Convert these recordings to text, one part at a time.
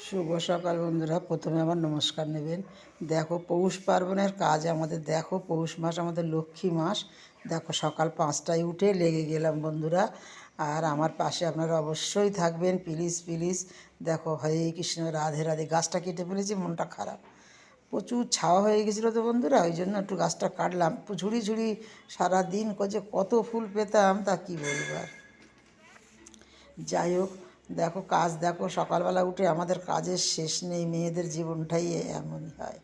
শুভ সকাল বন্ধুরা। প্রথমে আমার নমস্কার নেবেন। দেখো পৌষ পার্বণের কাজ আমাদের, দেখো পৌষ মাস আমাদের লক্ষ্মী মাস। দেখো সকাল 5টায় উঠে লেগে গেলাম বন্ধুরা। আর আমার পাশে আপনারা অবশ্যই থাকবেন, প্লিজ প্লিজ। দেখো হরে কৃষ্ণ, রাধে রাধে। গাছটা কেটে ফেলেছি, মনটা খারাপ, প্রচুর ছাওয়া হয়ে গেছিলো তো বন্ধুরা, ওই জন্য একটু গাছটা কাটলাম। ঝুড়ি ঝুড়ি সারাদিন যে কত ফুল পেতাম তা কী বলবো আর। যাই হোক, দেখো কাজ, দেখো সকালবেলা উঠে আমাদের কাজের শেষ নেই। মেয়েদের জীবনটাই এমনই হয়,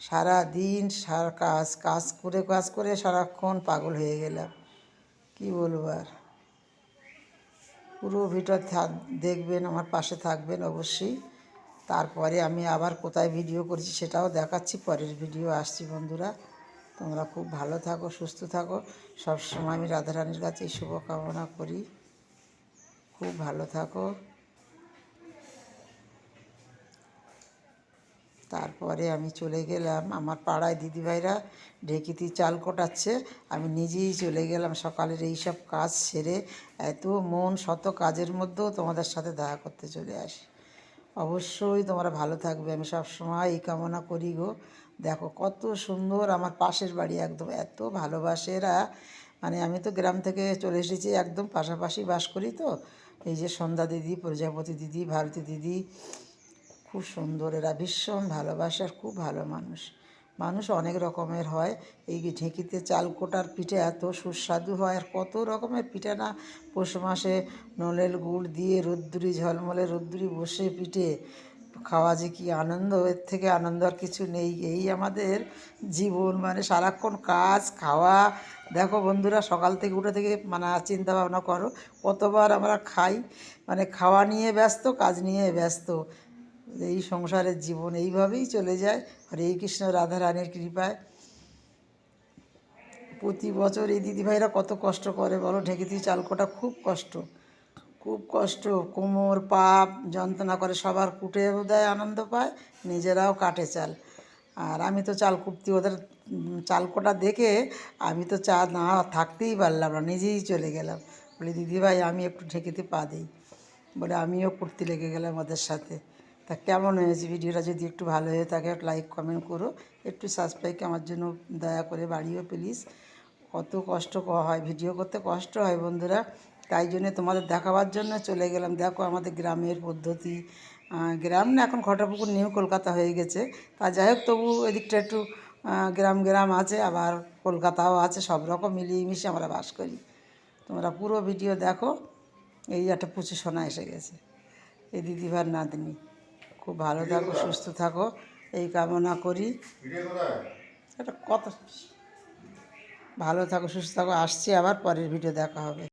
সারা দিন সারা কাজ কাজ করে কাজ করে সারাক্ষণ পাগল হয়ে গেলাম, কি বলবো আর। পুরো ভিডিও দেখবেন, আমার পাশে থাকবেন অবশ্যই। তারপরে আমি আবার কোথায় ভিডিও করছি সেটাও দেখাচ্ছি, পরের ভিডিও আসছি বন্ধুরা। তোমরা খুব ভালো থাকো, সুস্থ থাকো। সবসময় আমি রাধারানীর কাছে শুভকামনা করি, খুব ভালো থাকো। তারপরে আমি চলে গেলাম, আমার পাড়ায় দিদিভাইরা ঢেকিতে চাল কোটাচ্ছে, আমি নিজেই চলে গেলাম সকালের এই সব কাজ সেরে। এত মন শত কাজের মধ্যেও তোমাদের সাথে দেখা করতে চলে আসি। অবশ্যই তোমরা ভালো থাকবে, আমি সব সময় এই কামনা করি গো। দেখো কত সুন্দর আমার পাশের বাড়ি, একদম এত ভালোবাসে এরা। মানে আমি তো গ্রাম থেকে চলে এসেছি, একদম পাশাপাশি বাস করি তো। এই যে সন্ধ্যা দিদি, প্রজাপতি দিদি, ভারতী দিদি, খুব সুন্দর এরা, ভীষণ ভালোবাসার, খুব ভালো মানুষ। মানুষ অনেক রকমের হয়। এই ঢেঁকিতে চাল কোটার পিঠে এত সুস্বাদু হয়, আর কত রকমের পিঠে না। পৌষ মাসে নলের গুড় দিয়ে রোদ্দুরি, ঝলমলে রোদ্দুরি বসে পিঠে খাওয়া যে কী আনন্দ, এর থেকে আনন্দ আর কিছু নেই। এই আমাদের জীবন, মানে সারাক্ষণ কাজ খাওয়া। দেখো বন্ধুরা, সকাল থেকে উঠে থেকে মানে চিন্তা ভাবনা করো কতবার আমরা খাই, মানে খাওয়া নিয়ে ব্যস্ত, কাজ নিয়ে ব্যস্ত। এই সংসারের জীবন এইভাবেই চলে যায়। হরে কৃষ্ণ, রাধা রানীর কৃপায়। প্রতি বছর এই দিদিভাইরা কত কষ্ট করে বলো, ঢেঁকিতে চাল কোটা খুব কষ্ট, খুব কষ্ট। কোমর পা যন্ত্রণা করে, সবার কুটেও দেয়, আনন্দ পায়, নিজেরাও কাটে চাল। আর আমি তো চাল কুটতে, ওদের চাল কোটা দেখে আমি তো চা না থাকতেই পারলাম না, নিজেই চলে গেলাম। বলি দিদিভাই আমি একটু ঢেঁকিতে পা দিই, বলে আমিও কুটতে লেগে গেলাম ওদের সাথে। তা কেমন হয়েছে ভিডিওটা? যদি একটু ভালো হয়ে থাকে লাইক কমেন্ট করো, একটু সাবস্ক্রাইব আমার জন্য দয়া করে বাড়িও প্লিজ। কত কষ্ট হয়, ভিডিও করতে কষ্ট হয় বন্ধুরা, তাই জন্য তোমাদের দেখাবার জন্য চলে গেলাম। দেখো আমাদের গ্রামের পদ্ধতি, গ্রাম না এখন ঘটাপুকুর নিউ কলকাতা হয়ে গেছে। তা যাই হোক, তবু এদিকটা একটু গ্রাম গ্রাম আছে, আবার কলকাতাও আছে, সব রকম মিলিয়ে মিশিয়ে আমরা বাস করি। তোমরা পুরো ভিডিও দেখো। এই একটা পুচু সোনা এসে গেছে, এই দিদিভার নাতনি। খুব ভালো থাকো, সুস্থ থাকো, এই কামনা করি। একটা কথা, ভালো থাকো, সুস্থ থাকো। আসছি আবার, পরের ভিডিও দেখা হবে।